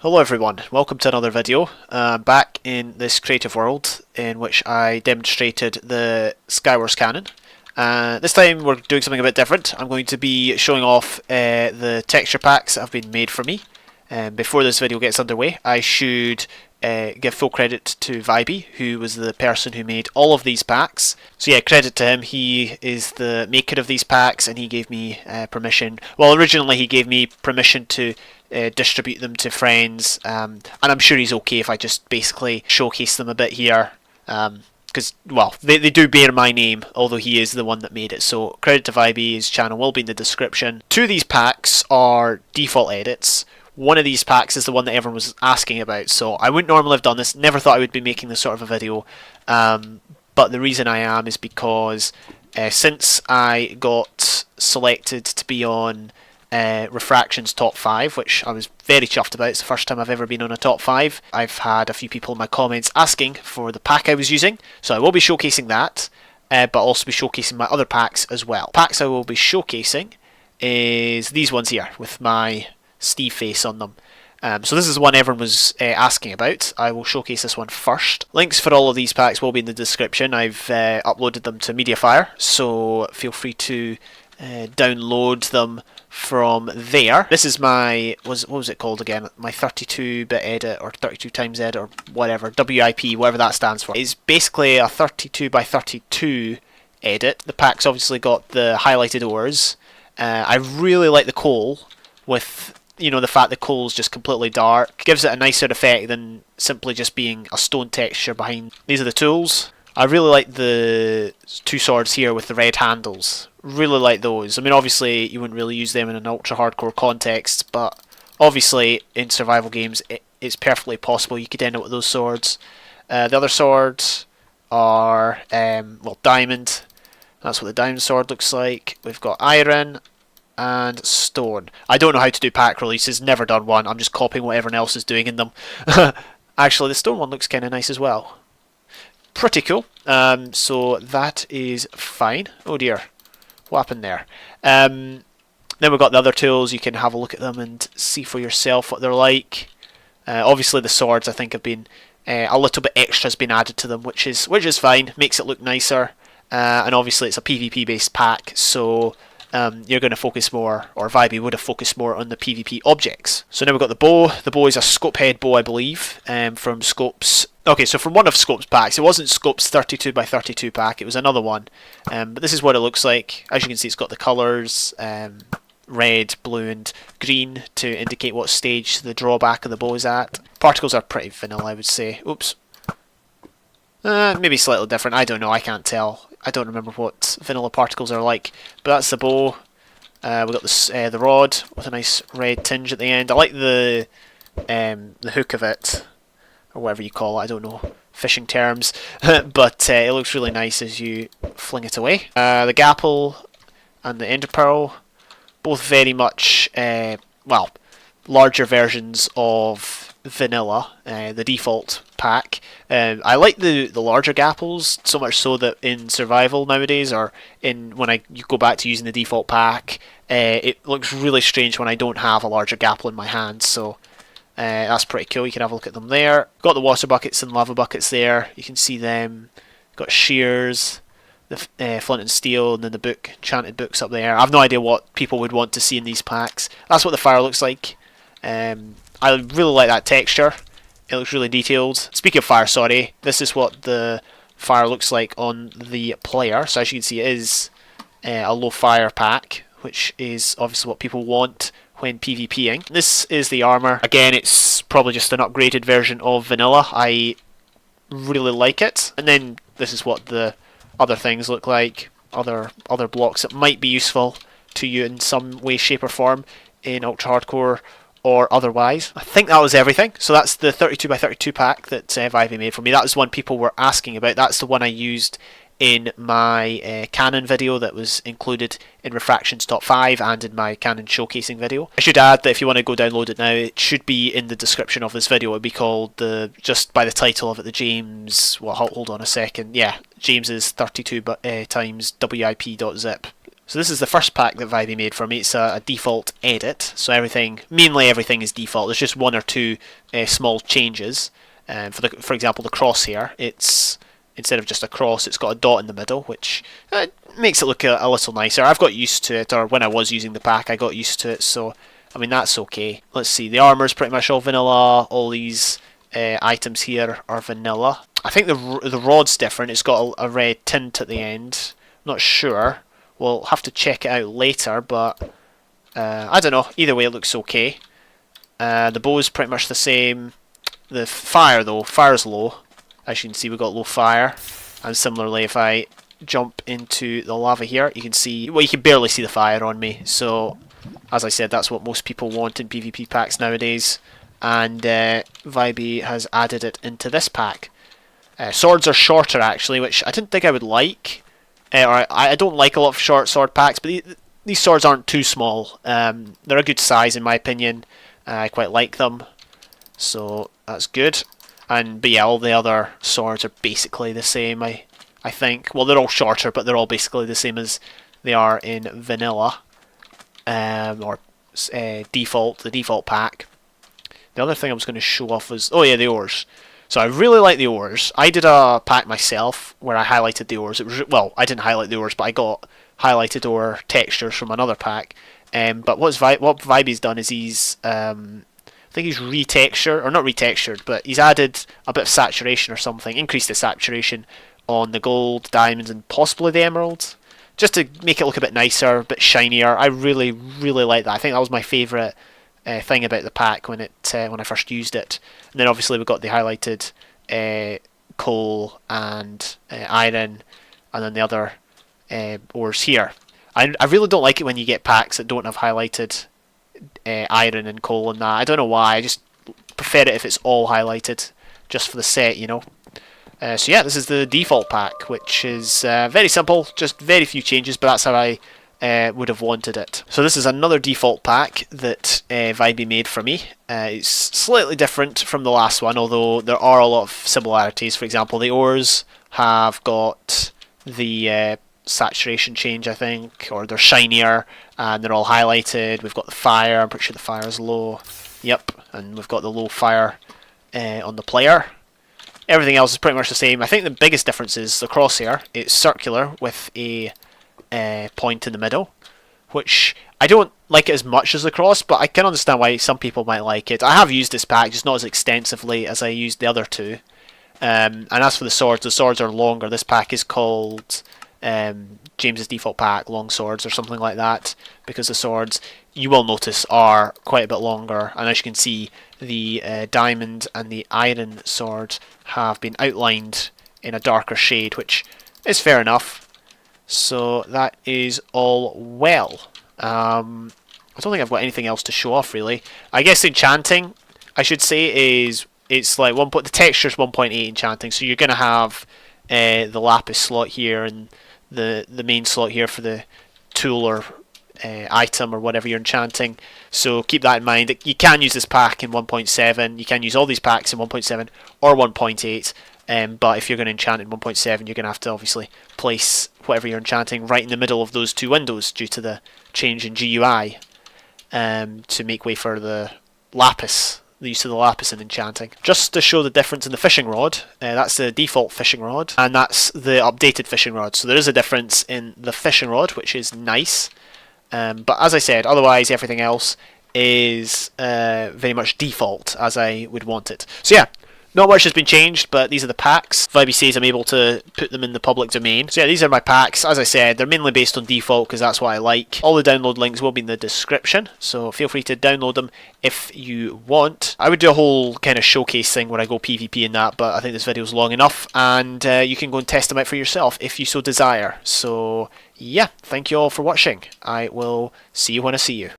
Hello everyone, welcome to another video. Back in this creative world in which I demonstrated the Skywars cannon. This time we're doing something a bit different. I'm going to be showing off the texture packs that have been made for me. Before this video gets underway, I should give full credit to Vibeey, who was the person who made all of these packs. So yeah, credit to him. He is the maker of these packs and he gave me permission. Well, originally he gave me permission to distribute them to friends, and I'm sure he's okay if I just basically showcase them a bit here, because well, they do bear my name, although he is the one that made it. So credit to Vibeey, his channel will be in the description. Two of these packs are default edits. One of these packs is the one that everyone was asking about, so I wouldn't normally have done this, never thought I would be making this sort of a video, but the reason I am is because since I got selected to be on Refraction's top 5, which I was very chuffed about. It's the first time I've ever been on a top 5. I've had a few people in my comments asking for the pack I was using, so I will be showcasing that, but also be showcasing my other packs as well. Packs I will be showcasing is these ones here with my Steve face on them. So this is the one everyone was asking about. I will showcase this one first. Links for all of these packs will be in the description. I've uploaded them to Mediafire, so feel free to download them from there. This is my, what was it called again? My 32-bit edit, or 32 times edit, or whatever, WIP, whatever that stands for. It's basically a 32 by 32 edit. The pack's obviously got the highlighted ores. I really like the coal, with, you know, the fact the coal's just completely dark. Gives it a nicer effect than simply just being a stone texture behind. These are the tools. I really like the two swords here with the red handles. Really like those. I mean, obviously you wouldn't really use them in an ultra hardcore context, but obviously in survival games it's perfectly possible you could end up with those swords. The other swords are well, diamond. That's what the diamond sword looks like. We've got iron and stone. I don't know how to do pack releases, never done one. I'm just copying what everyone else is doing in them. Actually, the stone one looks kind of nice as well. Pretty cool. So that is fine. Oh dear, what happened there? Then we've got the other tools. You can have a look at them and see for yourself what they're like. Obviously the swords I think have been a little bit extra has been added to them, which is fine. Makes it look nicer. And obviously it's a PvP based pack, so you're going to focus more, or Vibeey would have focused more on the PvP objects. So now we've got the bow. The bow is a scope head bow, I believe, from Scope's. Okay, so from one of Scope's packs. It wasn't Scope's 32 by 32 pack, it was another one. But this is what it looks like. As you can see, it's got the colours, red, blue and green, to indicate what stage the drawback of the bow is at. Particles are pretty vanilla, I would say. Oops. Maybe slightly different, I don't know, I can't tell. I don't remember what vanilla particles are like. But that's the bow. We've got this, the rod with a nice red tinge at the end. I like the hook of it, or whatever you call it, I don't know fishing terms, but it looks really nice as you fling it away. The gapple and the ender pearl, both very much, well, larger versions of vanilla, the default pack. I like the larger gapples, so much so that in survival nowadays, or when you go back to using the default pack, it looks really strange when I don't have a larger gapple in my hand, so that's pretty cool. You can have a look at them there. Got the water buckets and lava buckets there. You can see them. Got shears, the flint and steel, and then the book, enchanted books up there. I have no idea what people would want to see in these packs. That's what the fire looks like. I really like that texture. It looks really detailed. Speaking of fire, sorry, this is what the fire looks like on the player. So as you can see, it is a low fire pack, which is obviously what people want when PvPing. This is the armor. Again, it's probably just an upgraded version of vanilla. I really like it. And then this is what the other things look like. Other blocks that might be useful to you in some way, shape or form in ultra hardcore or otherwise. I think that was everything. So that's the 32 by 32 pack that Vibeey made for me. That was one people were asking about. That's the one I used in my Canon video that was included in Refraction's top 5 and in my Canon showcasing video. I should add that if you want to go download it now, it should be in the description of this video. It would be called, just by the title of it, the James, well, hold on a second, yeah, James's 32 times WIP.zip. So this is the first pack that Vibeey made for me. It's a default edit, so mainly everything is default. There's just one or two small changes. For example, the crosshair, it's instead of just a cross, it's got a dot in the middle, which makes it look a little nicer. I've got used to it, or when I was using the pack, I got used to it. So I mean that's okay. Let's see, the armor's pretty much all vanilla. All these items here are vanilla. I think the rod's different. It's got a red tint at the end. Not sure. We'll have to check it out later, but I don't know. Either way, it looks okay. The bow's pretty much the same. The fire, though, fire's low. As you can see, we've got low fire. And similarly, if I jump into the lava here, you can see, well, you can barely see the fire on me. So, as I said, that's what most people want in PvP packs nowadays. And Vibeey has added it into this pack. Swords are shorter, actually, which I didn't think I would like. Or I don't like a lot of short sword packs, but these swords aren't too small. They're a good size in my opinion. I quite like them, so that's good. But yeah, all the other swords are basically the same. I think. Well, they're all shorter, but they're all basically the same as they are in vanilla or default, the default pack. The other thing I was going to show off was, oh yeah, the ores. So I really like the ores. I did a pack myself where I highlighted the ores. It was, well, I didn't highlight the ores, but I got highlighted ore textures from another pack. But what Vibeey's done is he's, I think he's retextured, or not retextured, but he's added a bit of saturation or something, increased the saturation on the gold, diamonds, and possibly the emeralds, just to make it look a bit nicer, a bit shinier. I really, really like that. I think that was my favourite thing about the pack when I first used it. And then obviously we've got the highlighted coal and iron, and then the other ores here. I really don't like it when you get packs that don't have highlighted iron and coal and that. I don't know why. I just prefer it if it's all highlighted, just for the set, you know. So yeah, this is the default pack, which is very simple, just very few changes, but that's how I would have wanted it. So this is another default pack that Vibeey made for me. It's slightly different from the last one, although there are a lot of similarities. For example, the ores have got the saturation change, I think, or they're shinier and they're all highlighted. We've got the fire, I'm pretty sure the fire is low. Yep, and we've got the low fire on the player. Everything else is pretty much the same. I think the biggest difference is the crosshair. It's circular with a point in the middle, which I don't like it as much as the cross, but I can understand why some people might like it. I have used this pack, just not as extensively as I used the other two. And as for the swords are longer. This pack is called James's Default Pack Long Swords or something like that, because the swords, you will notice, are quite a bit longer. And as you can see, the diamond and the iron sword have been outlined in a darker shade, which is fair enough. So that is all well. I don't think I've got anything else to show off really. I guess enchanting, I should say, is it's like the texture's 1.8 enchanting, so you're gonna have the lapis slot here and the main slot here for the tool or item or whatever you're enchanting. So keep that in mind. You can use this pack in 1.7. You can use all these packs in 1.7 or 1.8. But if you're going to enchant in 1.7, you're going to have to obviously place whatever you're enchanting right in the middle of those two windows due to the change in GUI to make way for the lapis, the use of the lapis in enchanting. Just to show the difference in the fishing rod, that's the default fishing rod, and that's the updated fishing rod. So there is a difference in the fishing rod, which is nice. But as I said, otherwise everything else is very much default as I would want it. So yeah. Not much has been changed, but these are the packs. Vibeey says I'm able to put them in the public domain. So yeah, these are my packs. As I said, they're mainly based on default because that's what I like. All the download links will be in the description, so feel free to download them if you want. I would do a whole kind of showcase thing where I go PvP in that, but I think this video is long enough, and you can go and test them out for yourself if you so desire. So yeah, thank you all for watching. I will see you when I see you.